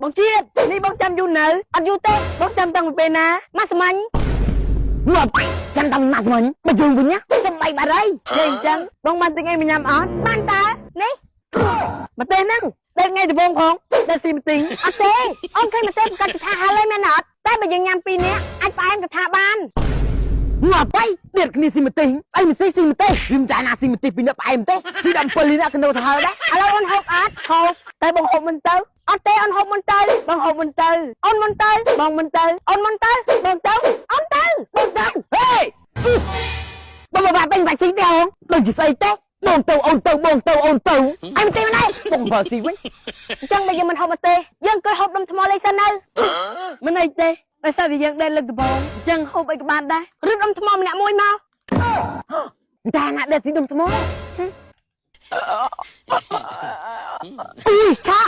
បងជាតិនេះបងចាំយូរនៅអត់យូរទេបងចាំតាំងពីពេលណាម៉ាក់ស្មាញ់ងាប់ចាំតាំងម៉ាក់ស្មាញ់បើយើងវិញណាសំបីបាត់ហើយចេះអញ្ចឹងបងបានទិញអីមកញ៉ាំអត់បានតើនេះមកទេហ្នឹងដែលថ្ងៃដំបូងផងដែលស៊ីម្ទិញអត់ទេអូនឃើញមកទេប្រកាសថាហើយមែនអត់តែបើយើងញ៉ាំពីរនាក់អាចផ្អែមក៏ថាបានងាប់ហើយទៀតគ្នាស៊ីម្ទិញអីមិនស៊ីម្ទិញវាមិនចាយណាស៊ីម្ទិញពីអ្នកផ្អែមទេស៊ីដល់7លីត្រកណ្ដោទៅហើយដែរឥឡូវអូនហូបអត់ហូបតែបងហូបមិនទៅអត់ទេអូនហូបមិនទៅបងហូបមិនទៅអូនមិនទៅបងមិនទៅអូនមិនទៅបងទៅអូនទៅបងទៅហេបងបាក់ពេញបាច់ស៊ីទេអូនដូចជាស្អីទេបងទៅអូនទៅបងទៅអូនទៅអញមិនទេមិនដែរបងបើស៊ីវិញអញ្ចឹងបើយើងមិនហូបមកទេយើងcứហូបដុំថ្មលេងសិនទៅមិនអីទេដោយសារតែយើងដេកលើកដំបងអញ្ចឹងហូបអីក៏បានដែរឬដុំថ្មម្នាក់មួយមកតែណាដេកស៊ីដុំថ្មអីឆា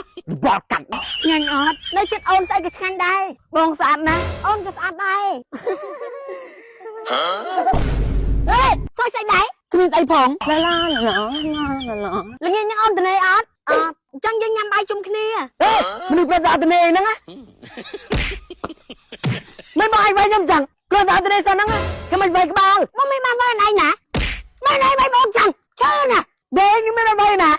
បលកាត់ឆ្ងាញ់អត់នៅចិត្តអូនស្អីក៏ឆ្ងាញ់ដែរបងស្អាតណាស់អូនក៏ស្អាតដែរហេស្អីដែរគ្មានអីផងឡាឡាល្ងាចនឹងអូនតនេអត់អញ្ចឹងយើងញ៉ាំបាយជុំគ្នាហេមនុស្សប្រសាទនេហ្នឹងណាមិនមកឲ្យវាយខ្ញុំចឹងគឺប្រសាទនេសិនហ្នឹងខ្ញុំមិនវាយក្បាលមកមិនមកវាយណៃណាមិនណៃវាយបងចឹងជឿណាដេញខ្ញុំមិនវាយណា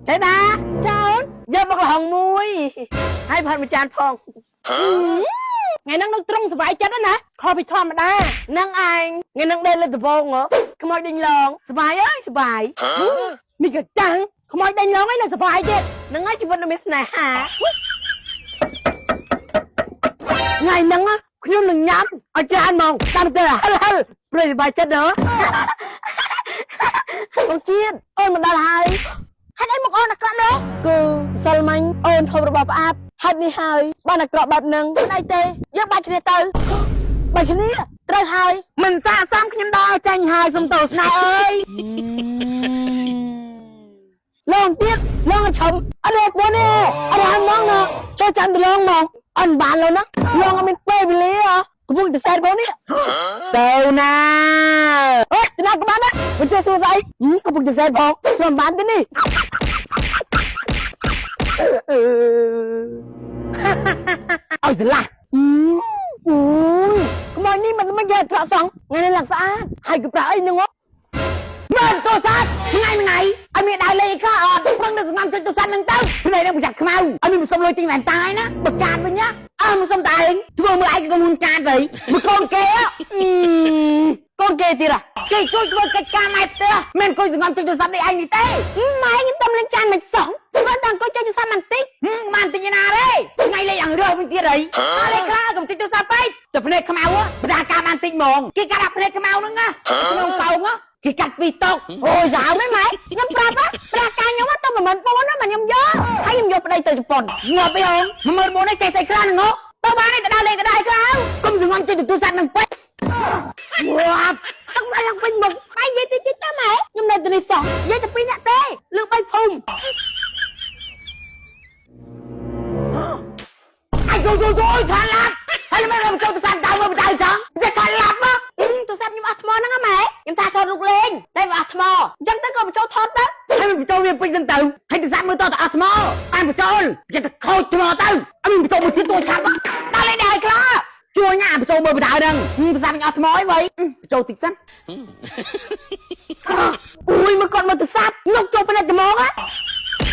ចេះណាចោលយកមកលហងមួយហើយផាត់មួយចានផងថ្ងៃហ្នឹងនឹងត្រង់សុបាយចិត្តណាខុសពីធម្មតាហ្នឹងឯងថ្ងៃហ្នឹងដេកលើដំបងខ្មោចដេញឡងសុបាយអើយសុបាយនេះក៏ចាំងខ្មោចដេញឡងឯងនៅសុបាយទៀតហ្នឹងហើយជីវិតនៅមានស្នេហាថ្ងៃហ្នឹងខ្ញុំនឹងញ៉ាំឲ្យច្រើនហ្មងតាមទៅហិលព្រៃសុបាយចិត្តហ៎បងជាតិអូនមិនដល់ហើយហេតុអីមកអូនអាក្រក់នោះគឺសិលមាញ់អូនធំរបស់ផ្អាប់ហេតុនេះហើយបានអាក្រក់បែបហ្នឹងមិនអីទេយើងបាច់គ្នាទៅបាច់គ្នាត្រូវហើយមិនសាកសមខ្ញុំដល់ចាញ់ហើយសុំទោសស្នេហ៍អើយឡងទៀតឡងឈំអត់ទេបងនេះអត់ហើយហ្មងណាចូលចាំទៅឡងមកអត់បានឡងណាឡងអត់មានពេលវេលាកំពុងតែសែតបងនេះទៅណាអូយណាក៏បានណាមិនចេះសួរស្អីកំពុងតែសែតផងខ្ញុំបានទេនេះអើយស្រឡះអូយខ្មោចនេះមិនយកត្រក់សងថ្ងៃនេះឡើងស្អាតហើយក៏ប្រាក់អីនឹងមើលទូរស័ព្ទថ្ងៃឲ្យមានដើរលេងខ្លះអត់ព្រឹងនៅសំងំចិត្តទូរស័ព្ទនឹងទៅថ្ងៃនេះប្រយ័ត្នខ្មៅឲ្យមានសុំលុយទិញវ៉ែនតាយណាបើកាតវិញណាមិនសុំតែឯងធ្វើមើលឯងក៏មុនកាតទៅមួយកូនគេកូនគេទៀតគេជួយធ្វើកិច្ចការម៉ែផ្ទះមិនអង្គុយសំងំចិត្តទូរស័ព្ទនេះឯងនេះទេម៉ែខ្ញុំតំលេងចានមិនសោះគាត់តែអង្គុយចុចទូរស័ព្ទបន្តិចបានទិញណាទេថ្ងៃលេងអង្រើសវិញទៀតអីលេងខ្លះកុំទិញទូរស័ព្ទពេកតែភ្នែកខ្មៅបដាការបានទិញហ្មងគេកាត់ដាក់ភ្នែកខ្មៅហ្នឹងណាក្នុងកោងគេកាត់ពីតុកអូយយ៉ាវមែនម៉ែខ្ញុំប្រាប់ប្រាក់ការខ្ញុំទៅ14000ណាមកខ្ញុំយកហើយខ្ញុំយកប្តីទៅជប៉ុនងាប់អីហង14000នេះចេះស្អីខ្លះហ្នឹងទៅបានទេទៅដើរលេងទៅដែរក្រៅកុំសងំចិត្តទូរស័ព្ទនឹងពេកងាប់ទឹកមកឡើងពេញមុខហើយនិយាយតិចទៅម៉ែខ្ញុំនៅទីនេះសោះនិយាយតែ2នាក់ទេលើ3ភូមិអាយយឆាឡាប់ហើយមិនមកចូលទូរស័ព្ទដៅមកបដៅចឹងចេះឆាឡាប់មកទូរស័ព្ទខ្ញុំអស់ថ្មហ្នឹងម៉ែខ្ញុំថាថតរូបលេងតែវាអស់ថ្មអញ្ចឹងទៅក៏បញ្ចូលថតទៅហើយបញ្ចូលវាពេញទៅហើយទូរស័ព្ទមើលតអស់ថ្មអានបញ្ចូលចេះតែខូចថ្មទៅអត់មានបញ្ចូលមួយទៀតទូឆាប់ដល់លេងដែរខ្លះជួយញ៉ាបញ្ចូលមើលបដៅហ្នឹងទូរស័ព្ទខ្ញុំអស់ថ្មអីវ៉ៃបញ្ចូលតិចសិនអូយមកគាត់មកទូរស័ព្ទងុកចូលភ្នែកត្មងហ៎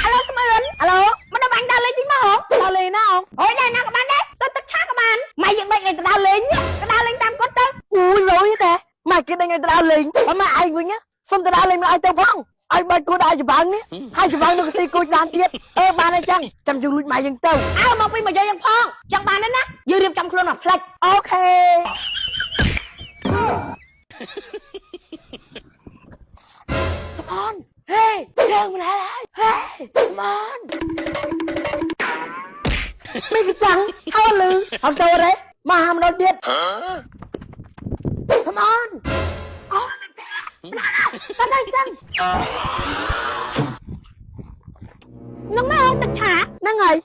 ឥឡូវស្មឿនឥឡូវមកដល់បាញ់ដើរលេងទីមកហ៎ដើរលេងណាអូយដែរណាក៏បានដែរទៅទឹកឆាក៏បានម៉ែយើងបែកឲ្យទៅដើរលេងតាមគាត់ទៅអូយលុយទេម៉ែគេដេញឲ្យទៅដើរលេងហើយម៉ែឯងវិញសុំទៅដើរលេងមកឲ្យទៅផងឲ្យបាច់គូដើរច្បាំងនេះហើយច្បាំងនៅទីគូច្រើនទៀតបានអញ្ចឹងចាំយើងលួចម៉ែយើងទៅមកពីមកយើងផងចង់បានទេណាយើងរៀបចំខ្លួនមកផ្លេចអូខេស្មនហេយើងមិនហើយហេស្មនមិនចាំហើយលឺអត់ទៅទេមកហាមដល់ទៀតស្មនអូតែតែចឹងនឹងមកទឹកឆាហ្នឹងហើយ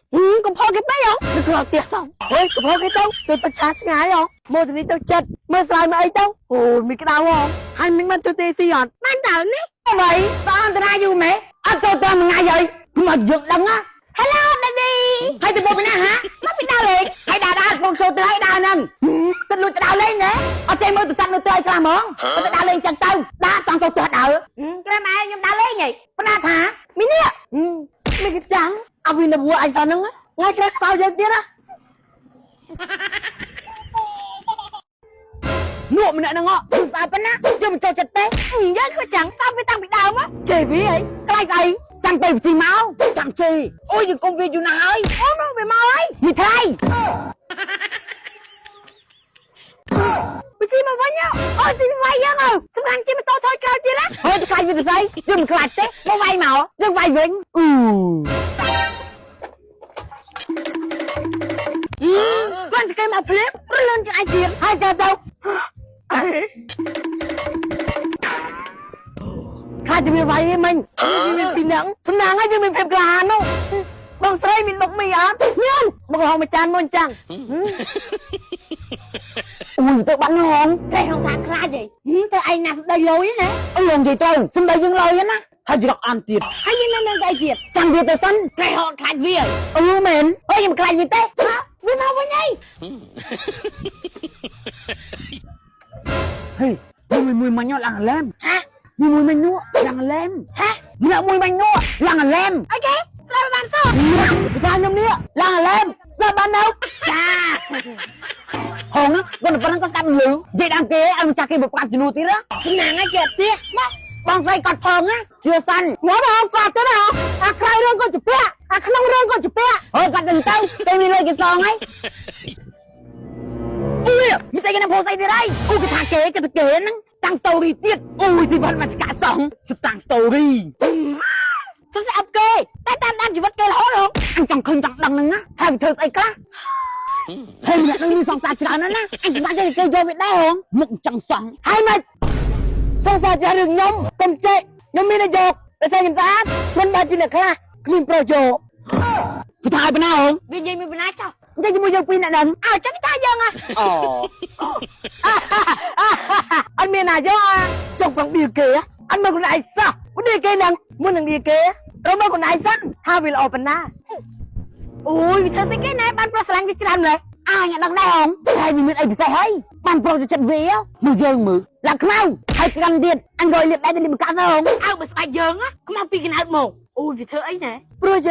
កុំផកគេពេកហ៎នឹងក្រោកផ្ទះសោះហេកុំផកគេទៅទឹកឆាឆ្ងាយហ៎ mua từ đi tao chật mua xài mà ấy tao ồ mình cái đau không hai mình mang cho tê xì hòn mang tao nè vậy sao anh ta ai dù mẹ anh cho tao ngày vậy mà giật đằng á hello baby hai tụi mình nè hả nó bị đau liền hai đau con số từ hai đau nè xin luôn đau lên nè ở trên mưa từ xanh nó tươi cái món tao đau lên chẳng tao đá toàn số từ đau cái mà nhưng đau lên vậy con đau thả mình nè mình cái trắng à vì là bùa anh sao nó ngay cái bao giờ tiếp á nụ mình lại nó ngọ sao bên á chưa mình cho chật té nhớ có chẳng sao với tăng bị đau á chê ví ấy cái gì chẳng tề gì máu chẳng chê ôi gì công viênอยู่ไหนôi nó bị mau ấy gì thay bị chi mà vay nhau ôi chi mà vay nhau xong hàng chi mà to thôi cơ chi đó thôi khai gì vậy chứ mình khai té nó vay mà chứ vay vĩnh con cái mà flip lên cho ai chuyện hai giờ đâu khaiจะมีไว้ให้มันมีปีหนังสนางให้จะมีเพลงกลานนู่บางไซมีบกมีอ่ะเนี่ยบางห้องมาจานมนจังอุ้ยตัวบ้านห้องใครห้องทางคลาgìตัวไอ้น่ะได้ลอยนะเอาลงgì tôi xin đây dương lอยนะให้จะอันติดให้ยังนั่นไอ้เจียดจังเดียวแต่สั้นใครห้องคลาดวิ่งเหม็นเฮ้ยยังคลาดวิ่งเต้วิ่งมาวันไงเฮ้ยmùi mà nhọ làng lem hả mùi mà nhọ làng lem hả nhọ mùi mà nhọ làng lem ok sao bạn sao cha nhom nia làng lem sao bạn đâu cha hồn á con nó có đâm lưỡng vậy đang kế anh cha kia một quạt chinu tí đó nàng ấy kẹt tí bong dây cọt phồng á chưa xanh nhớ đâu cọt tới đâu à khai rương con chụp pia à không rương con chụp pia thôi cọt đừng tao tôi đi lên cái sòng ấy ui mình thấy cái nào phô dây đi đây ui cái thằng kế cái kế nó tăng story tiết ui thì vẫn mà cả sòng chụp tăng story sao sẽ ok tại tam đang chỉ vẫn kê lỗ rồi anh chẳng không chẳng đằng nữa sao thơ say cá thôi mẹ nó đi sòng xa chỉ đó nữa anh chỉ đang chơi chơi vô việt đây không mộng chẳng sòng hai mày sòng xa chỉ đừng nhóm cầm chạy nhóm mi là dột để xem mình ra mình ba chỉ là khá mình pro dột cái thằng bên nào không vì gì mình bên nào sao jadi mau jauh pin nak dan cak kita aja ngah anh miền nào chứ chồng bằng điều kế anh mà còn ai sao muốn đi kế năng muốn đừng đi kế rồi mà còn ai sẵn hai vị là open na ui vì sao cái này ban pro slang cái chuyện này ai nhận đằng này không hai mình ai bị sai hay ban proจะจัดเวียมือเยิงมือหลังเข้าให้กันเดียนอันโดยเรียบได้จะรีบกันซะหงเอาไปสบายเยิงáเขามาปีกันหัดหมกui vì thơ ấy nè